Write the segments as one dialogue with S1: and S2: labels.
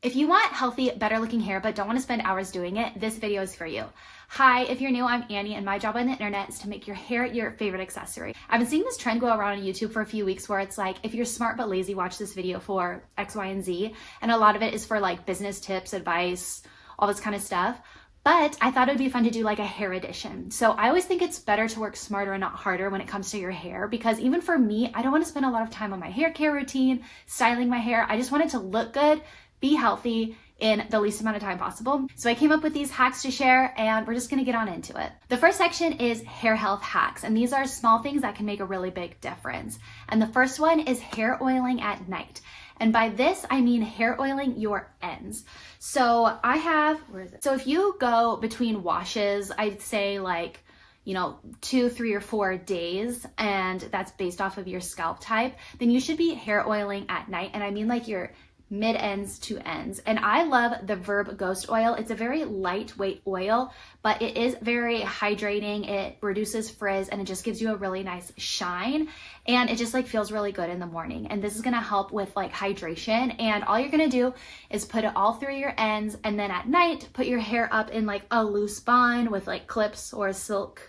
S1: If you want healthy, better looking hair but don't want to spend hours doing it, this video is for you. Hi, if you're new, I'm Annie and my job on the internet is to make your hair your favorite accessory. I've been seeing this trend go around on YouTube for a few weeks where it's like, if you're smart but lazy, watch this video for X, Y, and Z. And a lot of it is for like business tips, advice, all this kind of stuff. But I thought it would be fun to do like a hair edition. So I always think it's better to work smarter and not harder when it comes to your hair, because even for me, I don't want to spend a lot of time on my hair care routine, styling my hair. I just want it to look good, be healthy in the least amount of time possible. So I came up with these hacks to share and we're just gonna get on into it. The first section is hair health hacks, and these are small things that can make a really big difference. And the first one is hair oiling at night. And by this, I mean hair oiling your ends. So I have, where is it? So if you go between washes, I'd say like, 2, 3, or 4 days, and that's based off of your scalp type, then you should be hair oiling at night. And I mean like your mid ends to ends. And I love the Verb Ghost oil. It's a very lightweight oil, but it is very hydrating. It reduces frizz and it just gives you a really nice shine. And it just like feels really good in the morning. And this is gonna help with like hydration. And all you're gonna do is put it all through your ends, and then at night, put your hair up in like a loose bun with like clips or a silk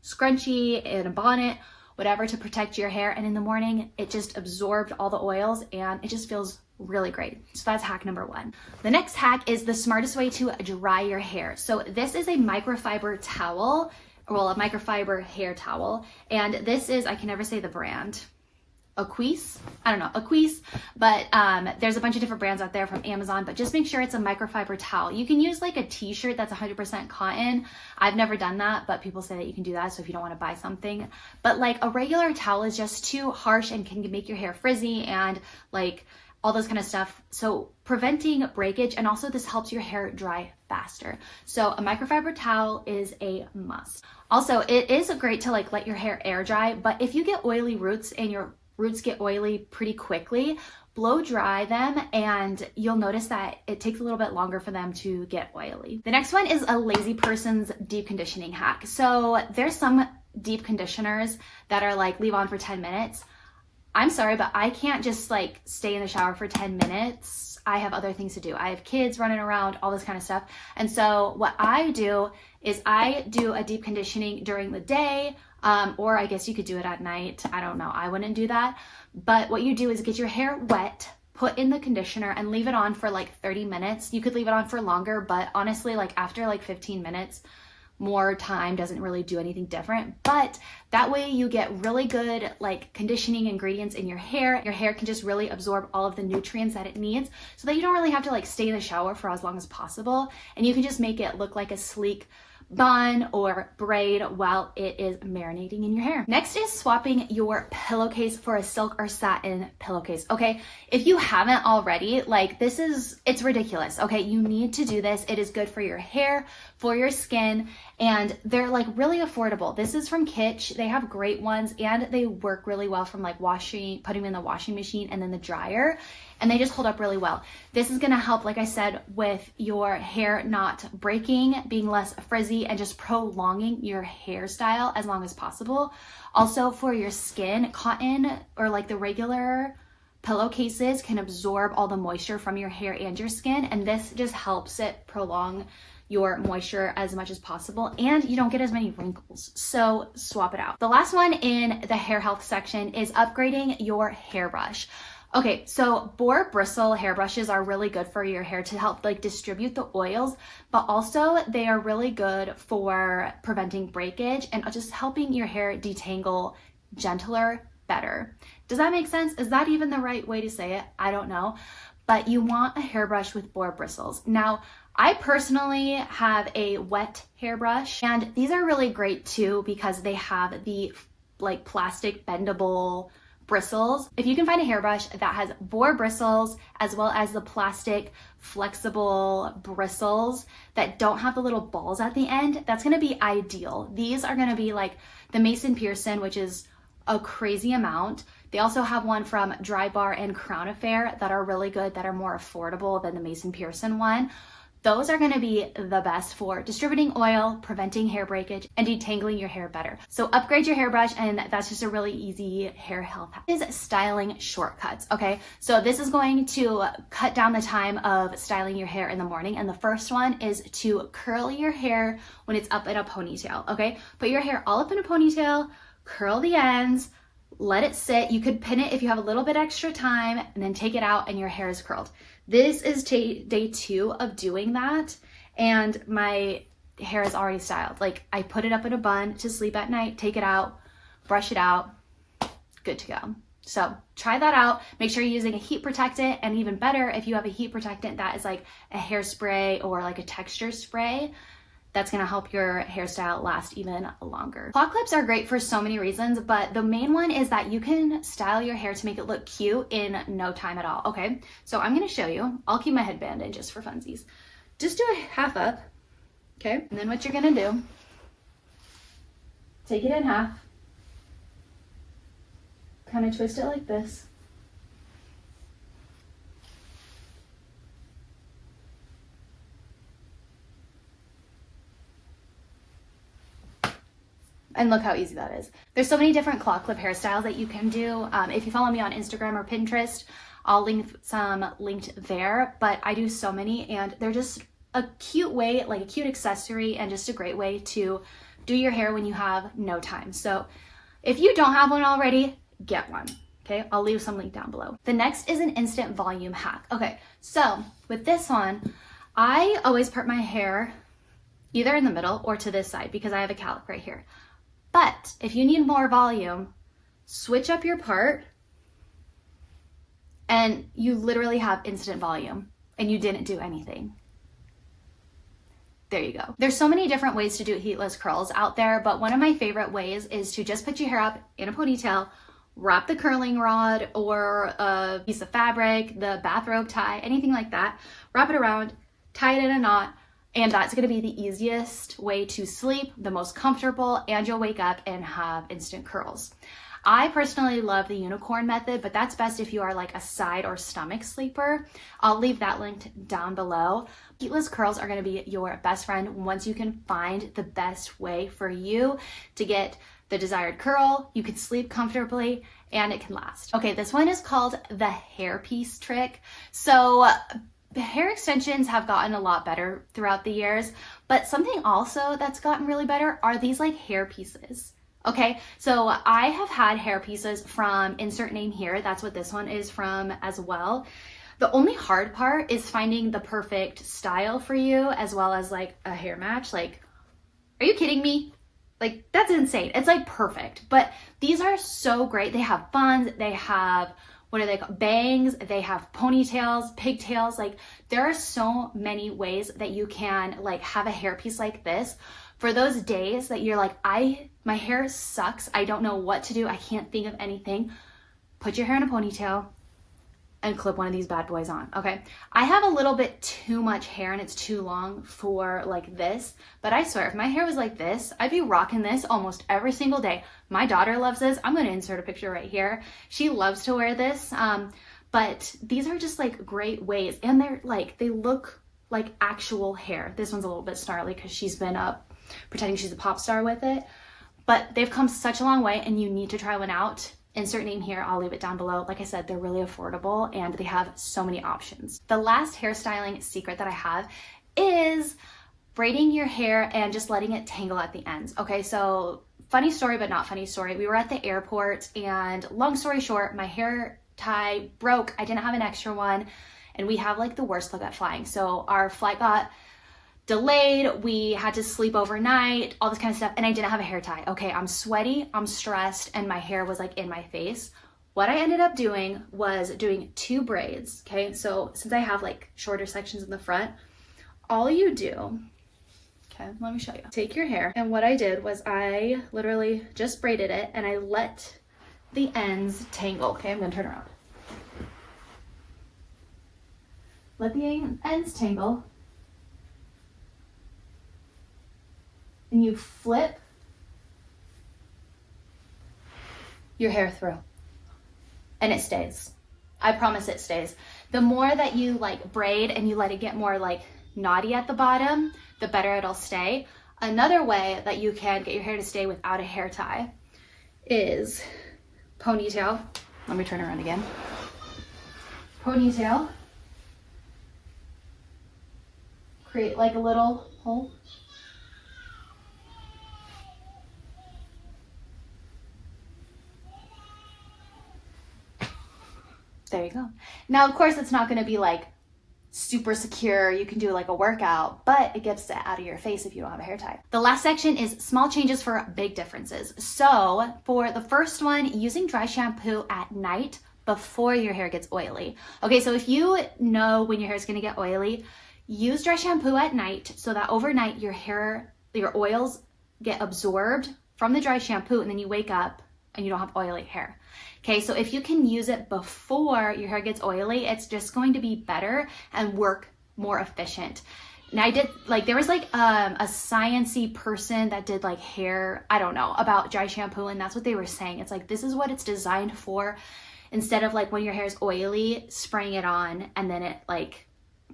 S1: scrunchie and a bonnet, whatever, to protect your hair. And in the morning, it just absorbed all the oils and it just feels really great. So that's hack number 1. The next hack is the smartest way to dry your hair. So this is a microfiber towel, well, a microfiber hair towel. And this is, I can never say the brand, Aquise, but there's a bunch of different brands out there from Amazon, but just make sure it's a microfiber towel. You can use like a t-shirt that's 100% cotton. I've never done that, but people say that you can do that, so if you don't want to buy something. But like a regular towel is just too harsh and can make your hair frizzy and like all those kind of stuff. So preventing breakage, and also this helps your hair dry faster. So a microfiber towel is a must. Also, it is great to like let your hair air dry, but if you get oily roots and your roots get oily pretty quickly, blow dry them and you'll notice that it takes a little bit longer for them to get oily. The next one is a lazy person's deep conditioning hack. So there's some deep conditioners that are like leave on for 10 minutes. I'm sorry, but I can't just like stay in the shower for 10 minutes. I have other things to do. I have kids running around, all this kind of stuff. And so what I do is I do a deep conditioning during the day, or I guess you could do it at night. I don't know. I wouldn't do that. But what you do is get your hair wet, put in the conditioner, and leave it on for like 30 minutes. You could leave it on for longer, but honestly, like after like 15 minutes, more time doesn't really do anything different. But that way you get really good like conditioning ingredients in your hair. Your hair can just really absorb all of the nutrients that it needs, so that you don't really have to like stay in the shower for as long as possible. And you can just make it look like a sleek bun or braid while it is marinating in your hair. Next is swapping your pillowcase for a silk or satin pillowcase. Okay, if you haven't already, like it's ridiculous. Okay, you need to do this. It is good for your hair, for your skin, and they're like really affordable. This is from Kitsch. They have great ones and they work really well from like putting them in the washing machine and then the dryer, and they just hold up really well. This is gonna help, like I said, with your hair not breaking, being less frizzy, and just prolonging your hairstyle as long as possible. Also for your skin, cotton or like the regular pillowcases can absorb all the moisture from your hair and your skin, and this just helps it prolong your moisture as much as possible, and you don't get as many wrinkles. So swap it out. The last one in the hair health section is upgrading your hairbrush. Okay, so boar bristle hairbrushes are really good for your hair to help like distribute the oils, but also they are really good for preventing breakage and just helping your hair detangle gentler, better. Does that make sense? Is that even the right way to say it? I don't know, but you want a hairbrush with boar bristles. Now, I personally have a wet hairbrush, and these are really great too because they have the like plastic bendable bristles. If you can find a hairbrush that has boar bristles as well as the plastic flexible bristles that don't have the little balls at the end, that's gonna be ideal. These are gonna be like the Mason Pearson, which is a crazy amount. They also have one from Dry Bar and Crown Affair that are really good, that are more affordable than the Mason Pearson one. Those are gonna be the best for distributing oil, preventing hair breakage, and detangling your hair better. So upgrade your hairbrush, and that's just a really easy hair health hack. Is styling shortcuts, okay? So this is going to cut down the time of styling your hair in the morning, and the first one is to curl your hair when it's up in a ponytail, okay? Put your hair all up in a ponytail, curl the ends, let it sit. You could pin it if you have a little bit extra time, and then take it out and your hair is curled. This is day 2 of doing that, and my hair is already styled. Like, I put it up in a bun to sleep at night, take it out, brush it out, good to go. So try that out. Make sure you're using a heat protectant, and even better, if you have a heat protectant that is like a hairspray or like a texture spray, that's gonna help your hairstyle last even longer. Claw clips are great for so many reasons, but the main one is that you can style your hair to make it look cute in no time at all, okay? So I'm gonna show you. I'll keep my headband in just for funsies. Just do a half up, okay? And then what you're gonna do, take it in half, kind of twist it like this. And look how easy that is. There's so many different claw clip hairstyles that you can do. If you follow me on Instagram or Pinterest, I'll link some linked there, but I do so many, and they're just a cute way, like a cute accessory, and just a great way to do your hair when you have no time. So if you don't have one already, get one, okay? I'll leave some link down below. The next is an instant volume hack. Okay, so with this one, I always part my hair either in the middle or to this side because I have a cowlick right here. But if you need more volume, switch up your part, and you literally have instant volume, and you didn't do anything. There you go. There's so many different ways to do heatless curls out there, but one of my favorite ways is to just put your hair up in a ponytail, wrap the curling rod or a piece of fabric, the bathrobe tie, anything like that, wrap it around, tie it in a knot, and that's gonna be the easiest way to sleep, the most comfortable, and you'll wake up and have instant curls. I personally love the unicorn method, but that's best if you are like a side or stomach sleeper. I'll leave that linked down below. Heatless curls are gonna be your best friend once you can find the best way for you to get the desired curl, you can sleep comfortably, and it can last. Okay, this one is called the hairpiece trick. So hair extensions have gotten a lot better throughout the years, but something also that's gotten really better are these like hair pieces. Okay, so I have had hair pieces from insert name here. That's what this one is from as well. The only hard part is finding the perfect style for you, as well as like a hair match. Like, are you kidding me? Like, that's insane. It's like perfect, but these are so great. They have buns, they have, what are they called? Bangs, they have ponytails, pigtails. Like, there are so many ways that you can like have a hairpiece like this for those days that you're like, my hair sucks. I don't know what to do. I can't think of anything. Put your hair in a ponytail and clip one of these bad boys on, okay? I have a little bit too much hair and it's too long for like this, but I swear if my hair was like this, I'd be rocking this almost every single day. My daughter loves this. I'm gonna insert a picture right here. She loves to wear this, but these are just like great ways, and they're like, they look like actual hair. This one's a little bit snarly because she's been up pretending she's a pop star with it, but they've come such a long way and you need to try one out. Insert name here, I'll leave it down below. Like I said, they're really affordable and they have so many options. The last hairstyling secret that I have is braiding your hair and just letting it tangle at the ends. Okay, so funny story, but not funny story. We were at the airport and long story short, my hair tie broke. I didn't have an extra one and we have like the worst luck at flying. So our flight got delayed, we had to sleep overnight, all this kind of stuff, and I didn't have a hair tie. Okay, I'm sweaty, I'm stressed, and my hair was like in my face. What I ended up doing was doing 2 braids, okay? So since I have like shorter sections in the front, all you do, okay, let me show you. Take your hair, and what I did was I literally just braided it, and I let the ends tangle. Okay, I'm gonna turn around. Let the ends tangle. And you flip your hair through and it stays. I promise it stays. The more that you like braid and you let it get more like knotty at the bottom, the better it'll stay. Another way that you can get your hair to stay without a hair tie is ponytail. Let me turn around again. Ponytail. Create like a little hole. There you go. Now, of course, it's not going to be like super secure. You can do like a workout, but it gets it out of your face if you don't have a hair tie. The last section is small changes for big differences. So for the first one, using dry shampoo at night before your hair gets oily. Okay, so if you know when your hair is going to get oily, use dry shampoo at night so that overnight your oils get absorbed from the dry shampoo, and then you wake up and you don't have oily hair. Okay, so if you can use it before your hair gets oily, it's just going to be better and work more efficient. And I did, like, there was like a sciencey person that did like hair, I don't know, about dry shampoo, and that's what they were saying. It's like, this is what it's designed for. Instead of like when your hair is oily, spraying it on and then it like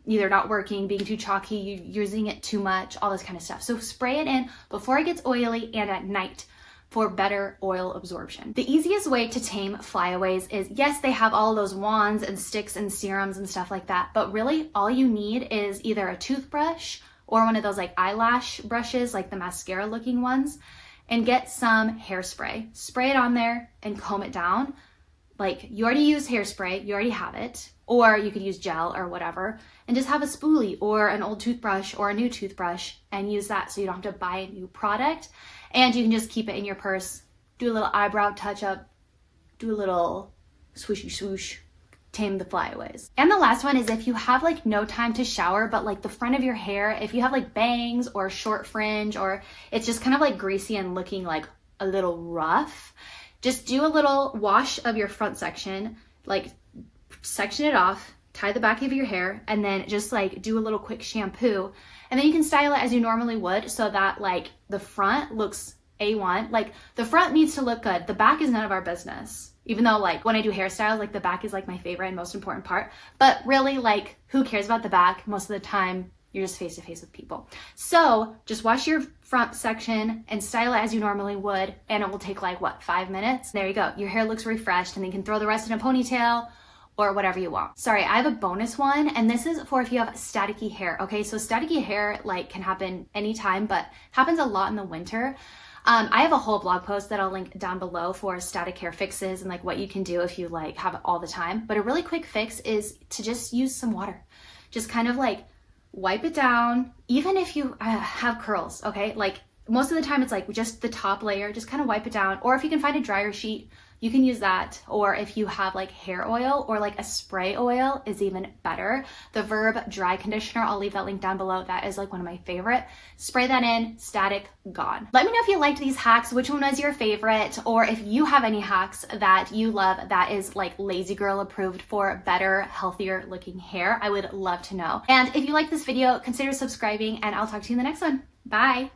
S1: either not working, being too chalky, using it too much, all this kind of stuff. So spray it in before it gets oily and at night for better oil absorption. The easiest way to tame flyaways is, yes, they have all those wands and sticks and serums and stuff like that, but really all you need is either a toothbrush or one of those like eyelash brushes, like the mascara looking ones, and get some hairspray. Spray it on there and comb it down. Like, you already use hairspray, you already have it, or you could use gel or whatever, and just have a spoolie or an old toothbrush or a new toothbrush and use that so you don't have to buy a new product. And you can just keep it in your purse, do a little eyebrow touch up, do a little swooshy swoosh, tame the flyaways. And the last one is if you have like no time to shower, but like the front of your hair, if you have like bangs or short fringe, or it's just kind of like greasy and looking like a little rough, just do a little wash of your front section, like section it off, tie the back of your hair, and then just like do a little quick shampoo. And then you can style it as you normally would so that like the front looks A1. Like the front needs to look good. The back is none of our business. Even though like when I do hairstyles, like the back is like my favorite and most important part. But really, like, who cares about the back? Most of the time, you're just face to face with people. So just wash your front section and style it as you normally would. And it will take like, what, 5 minutes? There you go. Your hair looks refreshed, and then you can throw the rest in a ponytail or whatever you want. Sorry, I have a bonus one, and this is for if you have staticky hair. Okay, so staticky hair like can happen anytime, but happens a lot in the winter. I have a whole blog post that I'll link down below for static hair fixes and like what you can do if you like have it all the time. But a really quick fix is to just use some water. Just kind of like wipe it down, even if you have curls, okay? Like most of the time it's like just the top layer, just kind of wipe it down. Or if you can find a dryer sheet, you can use that. Or if you have like hair oil or like a spray oil is even better. The Verb dry conditioner, I'll leave that link down below. That is like one of my favorite. Spray that in, static, gone. Let me know if you liked these hacks, which one was your favorite, or if you have any hacks that you love that is like lazy girl approved for better, healthier looking hair. I would love to know. And if you like this video, consider subscribing, and I'll talk to you in the next one. Bye.